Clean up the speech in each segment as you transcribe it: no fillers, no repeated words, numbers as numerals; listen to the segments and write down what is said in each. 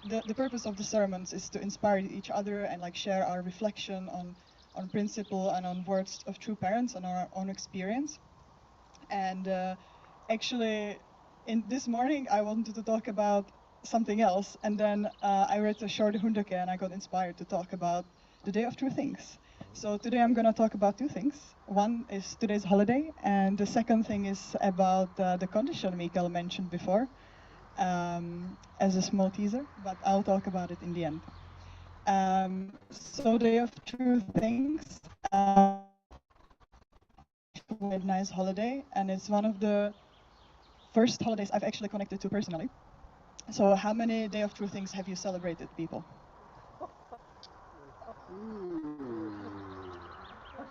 the purpose of the sermons is to inspire each other and like share our reflection on principle and on words of true parents and our own experience. And actually, in this morning, I wanted to talk about something else, and then I read a short Hundeke, and I got inspired to talk about the Day of True Things. So today I'm going to talk about two things. One is today's holiday, and the second thing is about the condition Mikael mentioned before, as a small teaser, but I'll talk about it in the end. So Day of True Things, a nice holiday, and it's one of the first holidays I've actually connected to personally. So how many Day of True Things have you celebrated, people?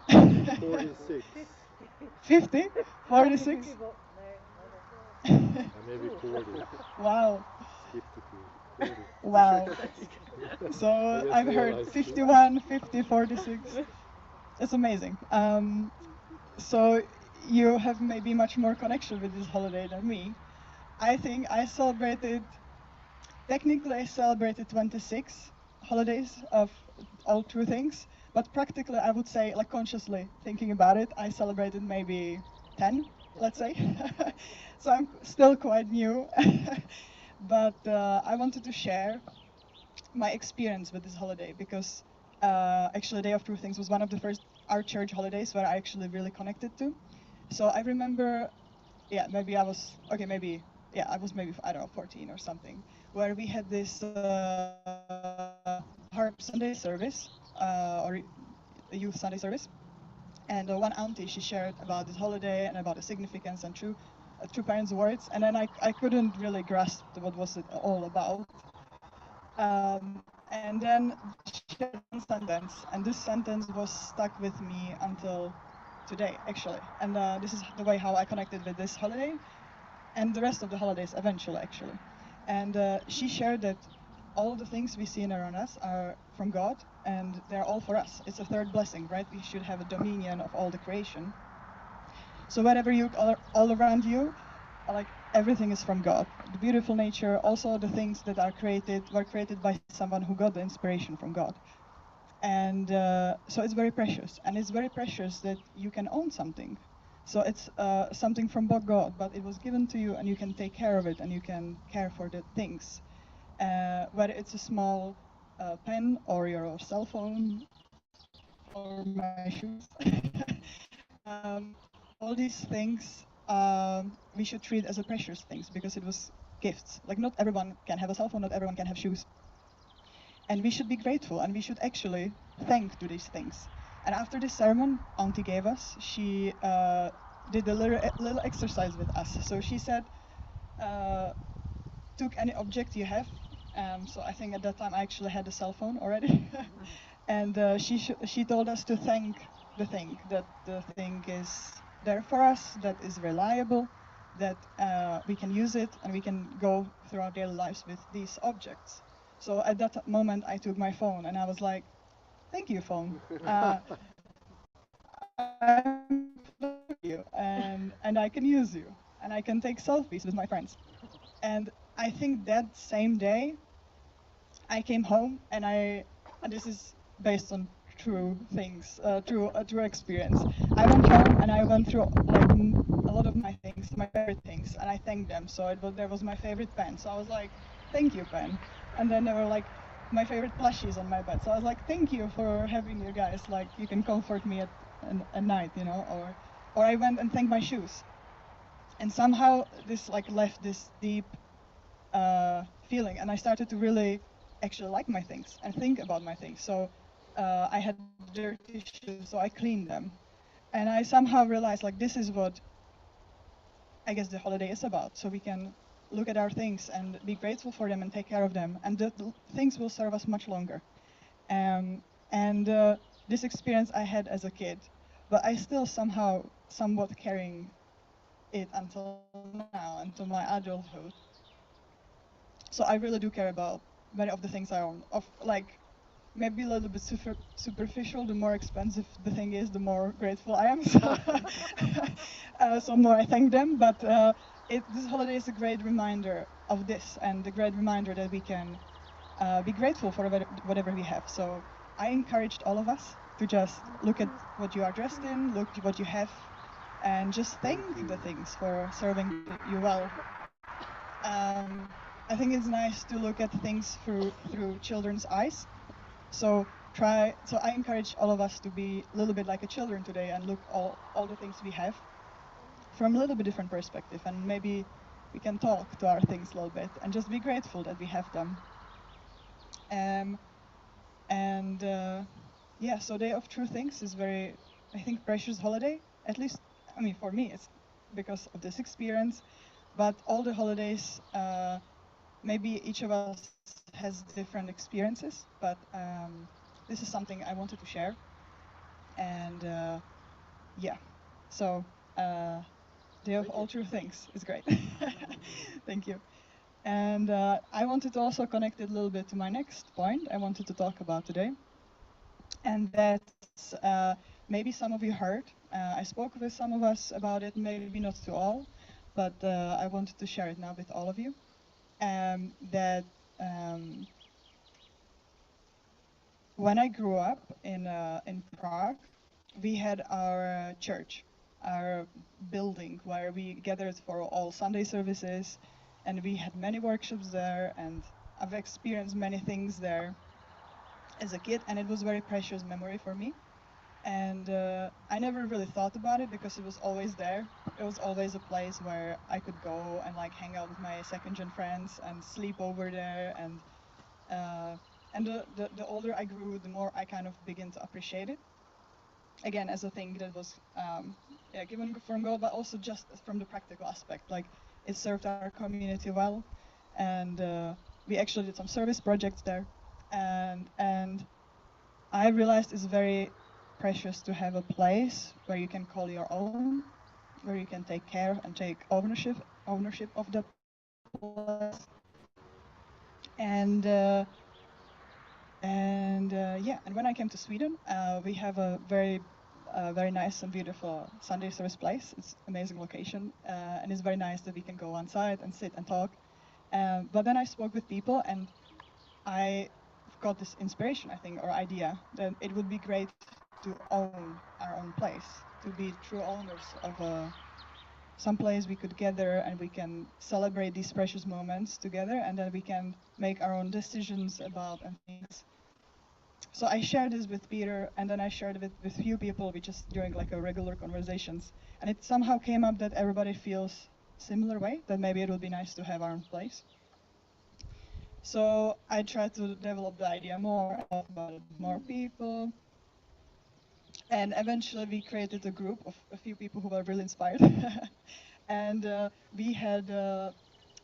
46. 50? 46? Maybe 40. Wow. Skip the 40. Wow. So I've heard realized 51, 50, 46. It's amazing. So you have maybe much more connection with this holiday than me. I think technically I celebrated 26 holidays of all true things, but practically I would say, like consciously thinking about it, I celebrated maybe 10, let's say. So I'm still quite new, but I wanted to share my experience with this holiday because actually Day of True Things was one of the first our church holidays where I actually really connected to. So I remember, yeah, maybe I was, okay, maybe, yeah, I was maybe, I don't know, 14 or something, where we had this harp Sunday service, or a youth Sunday service. And one auntie, she shared about this holiday and about the significance and true parents' words. And then I couldn't really grasp what was it all about. And then she had one sentence, and this sentence was stuck with me until today, actually. And this is the way how I connected with this holiday and the rest of the holidays eventually, actually. And she shared that all of the things we see around us are from God, and they're all for us. It's a third blessing, right? We should have a dominion of all the creation. So wherever you are, all around you, like everything is from God. The beautiful nature, also the things that are created, were created by someone who got the inspiration from God. And so it's very precious, and it's very precious that you can own something. So it's something from God, but it was given to you, and you can take care of it, and you can care for the things. Whether it's a small pen or your cell phone or my shoes. All these things we should treat as a precious things because it was gifts. Like not everyone can have a cell phone, not everyone can have shoes. And we should be grateful, and we should actually thank to these things. And after this sermon Auntie gave us, she did a little exercise with us. So she said, took any object you have. So I think at that time I actually had a cell phone already. And she told us to thank the thing, that the thing is there for us, that is reliable, that we can use it, and we can go through our daily lives with these objects. So at that moment I took my phone and I was like, thank you, phone. I'm you, and I can use you, and I can take selfies with my friends. And I think that same day I came home, and this is based on true things, true experience. I went home and I went through like a lot of my things, my favorite things, and I thanked them. So there was my favorite pen. So I was like, thank you, pen. And then there were like my favorite plushies on my bed. So I was like, thank you for having you guys. Like you can comfort me at night, you know. Or I went and thanked my shoes. And somehow this like left this deep feeling, and I started to really actually like my things and think about my things. So I had dirty shoes, so I cleaned them, and I somehow realized like this is what I guess the holiday is about. So we can look at our things and be grateful for them and take care of them, and the things will serve us much longer. And this experience I had as a kid, but I still somehow somewhat carrying it until now, until my adulthood. So I really do care about many of the things I own. Of like maybe a little bit superficial. The more expensive the thing is, the more grateful I am. So, so more I thank them. But this holiday is a great reminder of this, and a great reminder that we can be grateful for whatever we have. So I encouraged all of us to just look at what you are dressed in, look at what you have, and just thank the things for serving you well. I think it's nice to look at things through children's eyes. So so I encourage all of us to be a little bit like a children today and look all the things we have from a little bit different perspective, and maybe we can talk to our things a little bit and just be grateful that we have them. And yeah, so Day of True Things is very, I think, precious holiday. At least, I mean, for me, it's because of this experience. But all the holidays, maybe each of us has different experiences. But this is something I wanted to share. And yeah, so Day of All True Things is great. Thank you. And I wanted to also connect it a little bit to my next point I wanted to talk about today. And that's maybe some of you heard. I spoke with some of us about it, maybe not to all, but I wanted to share it now with all of you. That when I grew up in Prague, we had our church, our building where we gathered for all Sunday services, and we had many workshops there, and I've experienced many things there as a kid, and it was a very precious memory for me. And I never really thought about it because it was always there. It was always a place where I could go and like hang out with my second-gen friends and sleep over there. And the older I grew, the more I kind of began to appreciate it. Again, as a thing that was yeah, given from God, but also just from the practical aspect. Like it served our community well, and we actually did some service projects there. And I realized it's very precious to have a place where you can call your own, where you can take care and take ownership of the place. And yeah, and when I came to Sweden, we have a very nice and beautiful Sunday service place. It's amazing location, and it's very nice that we can go on site and sit and talk. But then I spoke with people, and I got this inspiration, I think, or idea that it would be great to own our own place, to be true owners of some place we could gather and we can celebrate these precious moments together, and then we can make our own decisions about and things. So I shared this with Peter, and then I shared it with few people, we just during like a regular conversations, and it somehow came up that everybody feels similar way, that maybe it would be nice to have our own place. So I tried to develop the idea more, talk about it with more people, and eventually we created a group of a few people who were really inspired. And we had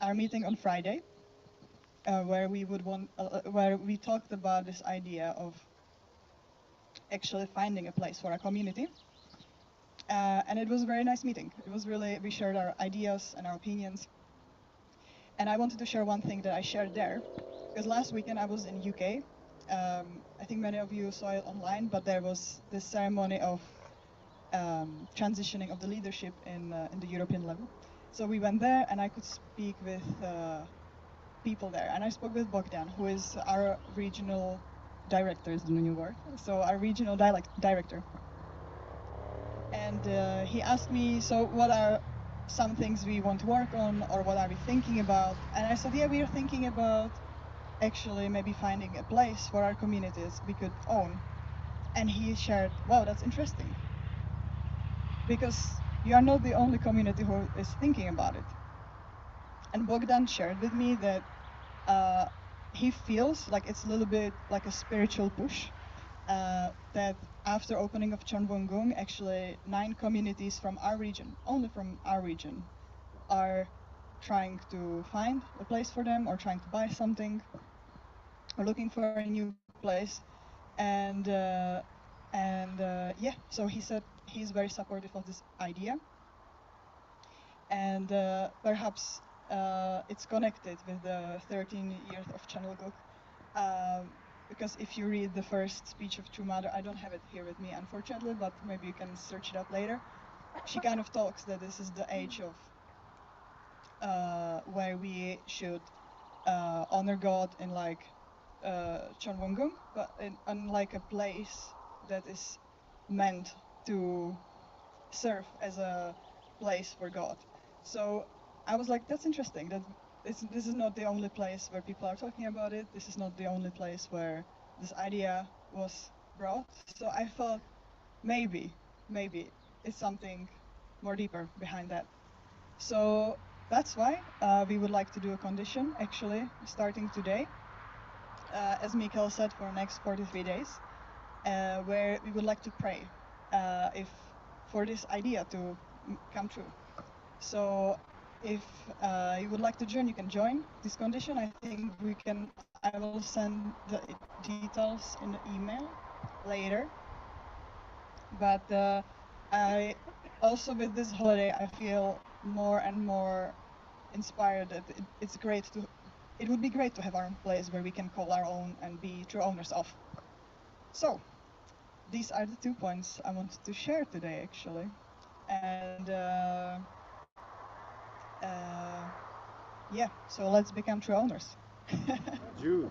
our meeting on Friday, where we talked about this idea of actually finding a place for our community. And it was a very nice meeting. It was really, we shared our ideas and our opinions. And I wanted to share one thing that I shared there, because last weekend I was in UK. I think many of you saw it online, but there was this ceremony of transitioning of the leadership in the European level. So we went there, and I could speak with people there. And I spoke with Bogdan, who is our regional director, is the new word. So our regional director. And he asked me, so what are some things we want to work on, or what are we thinking about? And I said, yeah, we are thinking about actually maybe finding a place for our communities we could own. And he shared, wow, that's interesting. Because you are not the only community who is thinking about it. And Bogdan shared with me that he feels like it's a little bit like a spiritual push, that after opening of Chonbungung, actually 9 communities from our region, only from our region, are trying to find a place for them, or trying to buy something, or looking for a new place. And yeah, so he said he's very supportive of this idea. And perhaps it's connected with the 13 years of Channelguk. Because if you read the first speech of True Mother, I don't have it here with me, unfortunately, but maybe you can search it up later. She kind of talks that this is the age of where we should honor God in like Chonwongung, but unlike a place that is meant to serve as a place for God. So I was like, that's interesting. That this is not the only place where people are talking about it. This is not the only place where this idea was brought. So I thought maybe it's something more deeper behind that. So that's why we would like to do a condition, actually, starting today, as Mikael said, for the next 43 days, where we would like to pray if for this idea to come true. So if you would like to join, you can join this condition. I think I will send the details in the email later. But I also, with this holiday, I feel more and more inspired that it would be great to have our own place where we can call our own and be true owners of. So these are the 2 points I wanted to share today, actually. And yeah, so let's become true owners. Jude.